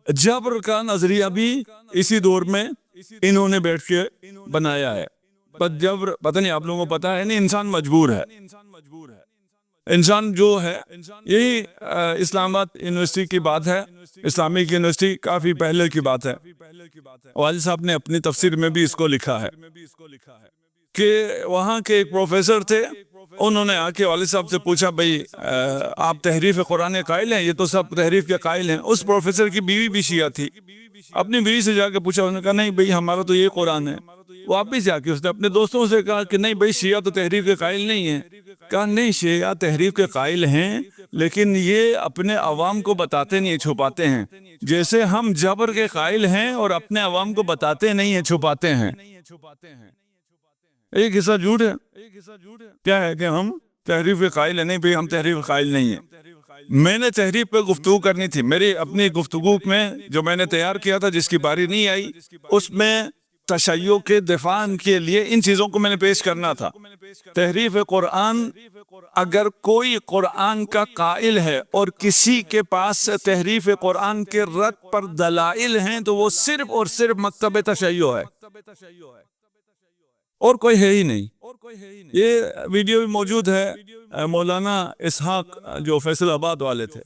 جبر کا نظریہ بھی اسی دور میں انہوں نے بیٹھ کے بنایا ہے. پر جبر پتہ نہیں آپ لوگوں کو پتا ہے نہیں، انسان مجبور ہے. انسان جو ہے، یہی اسلام آباد یونیورسٹی کی بات ہے، اسلامک یونیورسٹی کافی پہلے کی بات ہے. والد صاحب نے اپنی تفسیر میں بھی اس کو لکھا ہے کہ وہاں کے ایک پروفیسر تھے، انہوں نے آ کے والد صاحب سے پوچھا بھئی آپ تحریف قرآن قائل ہیں؟ یہ تو سب تحریف کے قائل ہیں. اس پروفیسر کی بیوی بھی شیعہ تھی. اپنی بیوی سے جا کے پوچھا، انہوں نے کہا نہیں بھئی ہمارا تو یہ قرآن ہے. واپس جا کے اس نے اپنے دوستوں سے کہا کہ نہیں بھئی شیعہ تو تحریف کے قائل نہیں ہیں. کہا نہیں، شیعہ تحریف کے قائل ہیں لیکن یہ اپنے عوام کو بتاتے نہیں، چھپاتے ہیں. جیسے ہم جبر کے قائل ہیں اور اپنے عوام کو بتاتے نہیں ہیں، چھپاتے ہیں. ایک حصہ جھوٹ ہے. کیا ہے کہ ہم تحریف کے قائل ہیں؟ نہیں بھئی ہم تحریف کے قائل نہیں ہیں. میں نے تحریف پہ گفتگو کرنی تھی. میری اپنی گفتگو میں جو میں نے تیار کیا تھا، جس کی باری نہیں آئی، اس میں تشیع کے دفاع کے لیے ان چیزوں کو میں نے پیش کرنا تھا. تحریف قرآن، اگر کوئی قرآن کا قائل ہے اور کسی کے پاس تحریف قرآن کے رد پر دلائل ہیں تو وہ صرف اور صرف مکتب تشیع ہے اور کوئی ہے ہی نہیں. یہ ویڈیو بھی موجود ہے. مولانا اسحاق جو فیصل آباد والے تھے،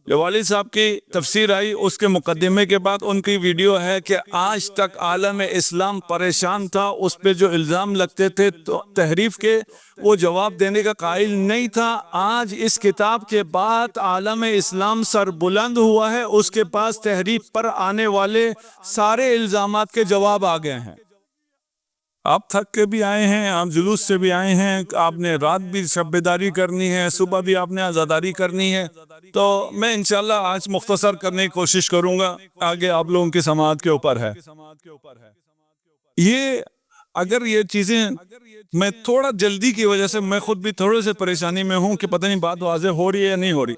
جو والد صاحب کی تفسیر آئی اس کے مقدمے کے بعد ان کی ویڈیو ہے کہ آج تک عالم اسلام پریشان تھا. اس پہ جو الزام لگتے تھے تو تحریف کے، وہ جواب دینے کا قائل نہیں تھا. آج اس کتاب کے بعد عالم اسلام سر بلند ہوا ہے، اس کے پاس تحریف پر آنے والے سارے الزامات کے جواب آ گئے ہیں. آپ تھک کے بھی آئے ہیں، آپ جلوس سے بھی آئے ہیں، آپ نے رات بھی شب بیداری کرنی ہے، صبح بھی آپ نے عزاداری کرنی ہے. تو میں انشاءاللہ آج مختصر کرنے کی کوشش کروں گا، آگے آپ لوگوں کی سماعت کے اوپر ہے. یہ اگر یہ چیزیں میں تھوڑا جلدی کی وجہ سے میں خود بھی تھوڑے سے پریشانی میں ہوں کہ پتہ نہیں بات واضح ہو رہی ہے یا نہیں ہو رہی.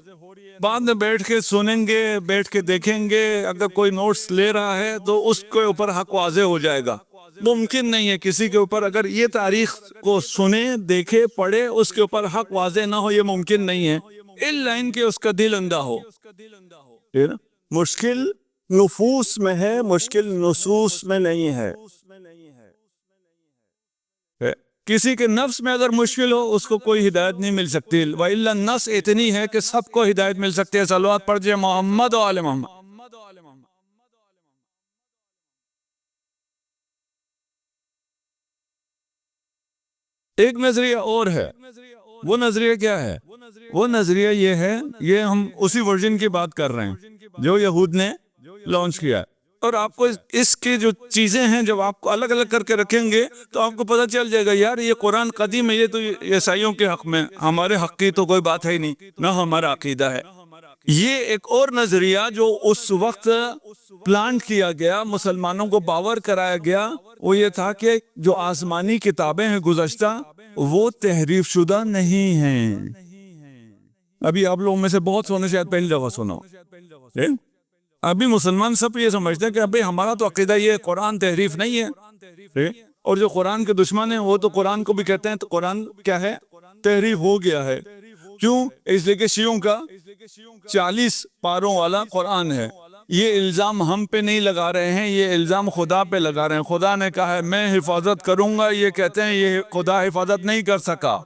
بعد میں بیٹھ کے سنیں گے، بیٹھ کے دیکھیں گے، اگر کوئی نوٹس لے رہا ہے تو اس کے اوپر حق واضح ہو جائے گا. ممکن نہیں ہے کسی کے اوپر اگر یہ تاریخ کو سنے، دیکھے، پڑھے، اس کے اوپر حق واضح نہ ہو، یہ ممکن نہیں ہے الا ان کے اس کا دل اندھا ہو. مشکل نفوس میں ہے، مشکل نصوص میں نہیں ہے. کسی کے نفس میں اگر مشکل ہو اس کو کوئی ہدایت نہیں مل سکتی، وَإِلَّا النَّسْ اتنی ہے کہ سب کو ہدایت مل سکتی ہے. صلوات پڑھ جائے محمد و آل محمد. ایک نظریہ اور ہے. وہ نظریہ کیا ہے؟ وہ نظریہ یہ ہے، یہ ہم اسی ورژن کی بات کر رہے ہیں جو یہود نے لانچ کیا ہے. اور آپ کو اس کی جو چیزیں ہیں جب آپ کو الگ الگ کر کے رکھیں گے تو آپ کو پتہ چل جائے گا یار یہ قرآن قدیم ہے، یہ تو عیسائیوں کے حق میں، ہمارے حق کی تو کوئی بات ہے ہی نہیں، نہ ہمارا عقیدہ ہے. یہ ایک اور نظریہ جو اس وقت پلانٹ کیا گیا، مسلمانوں کو باور کرایا گیا، وہ یہ تھا کہ جو آسمانی کتابیں ہیں گزشتہ وہ تحریف شدہ نہیں ہیں. ابھی آپ لوگوں میں سے بہت سونے شاید پہلی دفعہ سنا. ابھی مسلمان سب یہ سمجھتے ہیں کہ ابھی ہمارا تو عقیدہ یہ قرآن تحریف نہیں ہے، اور جو قرآن کے دشمن ہیں وہ تو قرآن کو بھی کہتے ہیں تو قرآن کیا ہے؟ تحریف ہو گیا ہے. کیوں؟ اس لیے کہ شیعوں کا 40 پاروں والا قرآن ہے. یہ الزام ہم پہ نہیں لگا رہے ہیں، یہ الزام خدا پہ لگا رہے ہیں. خدا نے کہا ہے میں حفاظت کروں گا، یہ کہتے ہیں یہ خدا حفاظت نہیں کر سکا.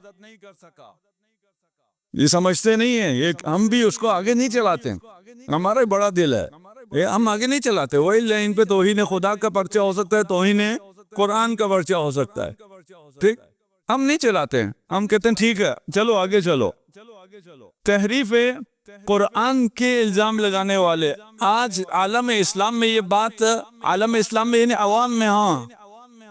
یہ سمجھتے نہیں ہیں، یہ ہم بھی اس کو آگے نہیں چلاتے ہیں. ہمارا بڑا دل ہے، یہ ہم آگے نہیں چلاتے. وہی ان پہ توہین خدا کا پرچہ ہو سکتا ہے، توہین قرآن کا پرچہ ہو سکتا ہے. ٹھیک، ہم نہیں چلاتے ہیں، ہم کہتے ہیں ٹھیک ہے چلو آگے چلو. تحریف قرآن کے الزام لگانے والے آج عالم اسلام میں، یہ بات عالم اسلام میں یعنی عوام میں، ہاں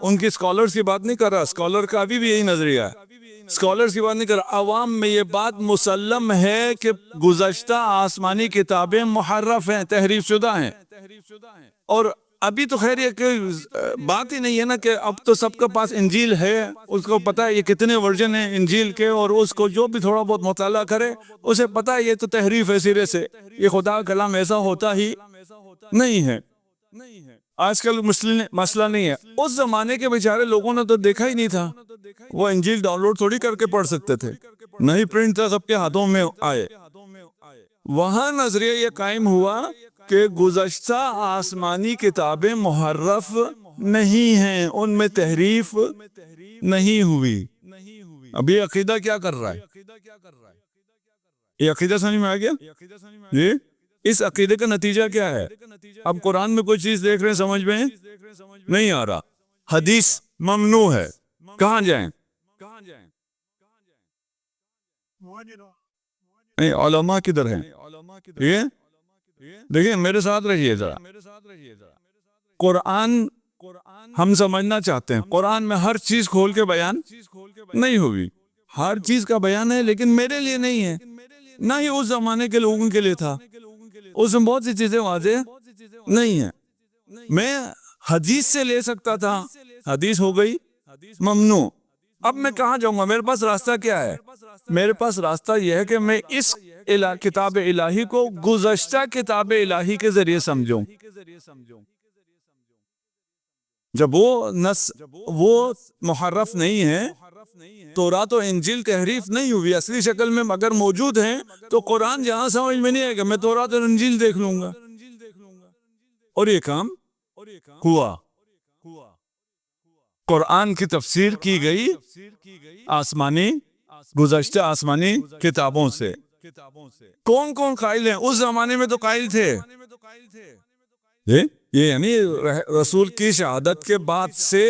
ان کی اسکالرز کی بات نہیں کر رہا، اسکالر کا ابھی بھی یہی نظریہ ہے، اسکالرز کی بات نہیں کر رہا، عوام میں یہ بات مسلم ہے کہ گزشتہ آسمانی کتابیں محرف ہیں، تحریف شدہ ہیں. اور ابھی تو خیر یہ کہ بات ہی نہیں ہے نا کہ اب تو سب کے پاس انجیل ہے، اس کو پتا ہے یہ کتنے ورژن ہیں انجیل کے، اور اس کو جو بھی تھوڑا بہت مطالعہ کرے اسے پتا ہے یہ تو تحریف ہے سرے سے، یہ خدا کا کلام ایسا ہوتا ہی نہیں ہے. آج کل مسئلہ نہیں ہے. اس زمانے کے بیچارے لوگوں نے تو دیکھا ہی نہیں تھا، وہ انجیل ڈاؤن لوڈ تھوڑی کر کے پڑھ سکتے تھے، نہیں پرنٹ تھا سب کے ہاتھوں میں آئے. وہاں نظریہ یہ قائم ہوا کہ گزشتہ آسمانی کتابیں محرف نہیں ہیں، ان میں تحریف نہیں ہوئی. ابھی عقیدہ کیا کر رہا ہے؟ یہ عقیدہ سمجھ میں آ گیا جی؟ اس عقیدے کا نتیجہ کیا ہے؟ اب قرآن میں کوئی چیز دیکھ رہے ہیں، سمجھ میں نہیں آ رہا، حدیث ممنوع ہے، کہاں جائیں؟ نہیں، علماء کدھر ہیں؟ یہ دیکھیں، میرے ساتھ رہیے ذرا. قرآن ہم سمجھنا چاہتے ہیں، قرآن میں ہر چیز کھول کے بیان نہیں ہوگی، ہر چیز کا بیان ہے، لیکن میرے لیے نہیں ہے، نہ ہی اس زمانے کے لوگوں کے لیے تھا. اس میں بہت سی چیزیں واضح نہیں ہیں. میں حدیث سے لے سکتا تھا، حدیث ہو گئی ممنوع. اب میں کہاں جاؤں گا؟ میرے پاس راستہ کیا ہے؟ میرے پاس راستہ یہ ہے کہ میں اس کتاب الہی کو گزشتہ کتاب الہی کے ذریعے سمجھوں. جب وہ محرف نہیں ہے، تورات و انجیل تحریف نہیں ہوئی اصلی شکل میں مگر موجود ہیں، تو قرآن جہاں سمجھ میں نہیں آئے گا، میں تورات اور انجیل دیکھ لوں گا. اور یہ کام ہوا. قرآن کی تفسیر کی گئی گزشتہ آسمانی کتابوں سے. کون کون قائل ہیں؟ اس زمانے میں تو قائل تھے، یہ یعنی رسول کی شہادت کے بعد سے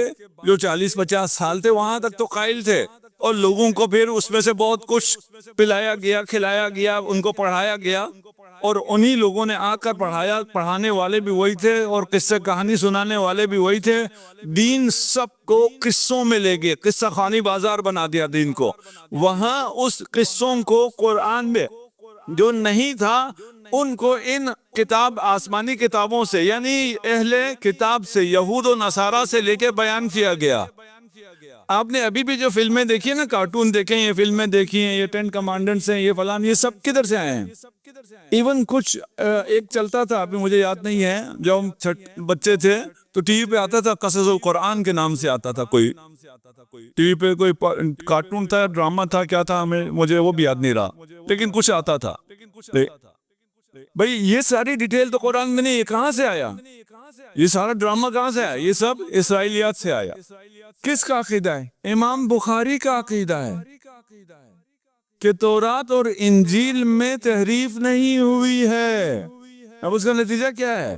جو 40-50 سال تھے، وہاں تک تو قائل تھے، اور لوگوں کو پھر اس میں سے بہت کچھ پلایا گیا، کھلایا گیا، ان کو پڑھایا گیا، اور انہی لوگوں نے آ کر پڑھانے والے بھی وہی تھے، اور قصہ کہانی سنانے والے بھی وہی تھے. دین سب کو قصوں میں لے گئے، قصہ خوانی بازار بنا دیا دین کو. وہاں اس قصوں کو قرآن میں جو نہیں تھا، ان کو ان آسمانی کتابوں سے، یعنی اہل کتاب سے، یہود و نصارہ سے لے کے بیان کیا گیا. آپ نے ابھی بھی جو فلمیں دیکھی ہیں نا، کارٹون دیکھیں، یہ فلمیں دیکھی ہیں، یہ 10 کمانڈنٹس ہیں، یہ فلان، یہ سب کدھر سے آئے ہیں؟ ایون کچھ ایک چلتا تھا، ابھی مجھے یاد نہیں ہے، جب ہم بچے تھے تو ٹی وی پہ آتا تھا، قصص القرآن کے نام سے آتا تھا. کوئی ٹی وی پہ کوئی کارٹون تھا، ڈرامہ تھا، کیا تھا، مجھے وہ بھی یاد نہیں رہا، لیکن کچھ آتا تھا. بھئی یہ ساری ڈیٹیل تو قرآن میں نہیں، یہ کہاں سے آیا؟ یہ سارا ڈرامہ کہاں سے آیا؟ یہ سب اسرائیلیات سے آیا. کس کا عقیدہ ہے؟ امام بخاری کا عقیدہ ہے کہ تورات اور انجیل میں تحریف نہیں ہوئی ہے. اب اس کا نتیجہ کیا ہے؟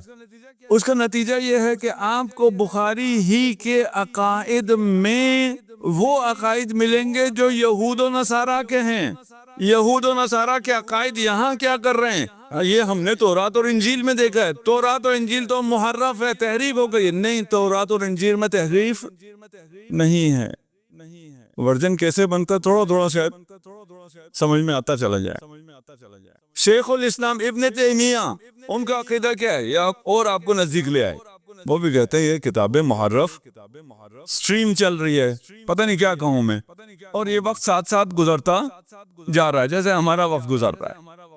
اس کا نتیجہ یہ ہے کہ آپ کو بخاری ہی کے عقائد میں وہ عقائد ملیں گے جو یہود و نصارہ کے ہیں. یہود و نصارہ کے عقائد یہاں کیا کر رہے ہیں؟ یہ ہم نے تورات اور انجیل میں دیکھا ہے، تورات اور انجیل تو محرف ہے، تحریف ہو گئی. نہیں، تورات اور انجیل میں تحریف نہیں ہے. ورژن کیسے بنتا، تھوڑا تھوڑا شاید سمجھ میں آتا چلا جائے. شیخ الاسلام ابن تیمیہ، ان کا عقیدہ کیا ہے؟ یا اور آپ کو نزدیک لے آئے، وہ بھی کہتے ہیں یہ کتابیں محرف سٹریم چل رہی ہے، پتہ نہیں کیا کہوں میں، اور یہ وقت ساتھ ساتھ گزرتا جا رہا ہے جیسے ہمارا وقت گزر رہا ہے.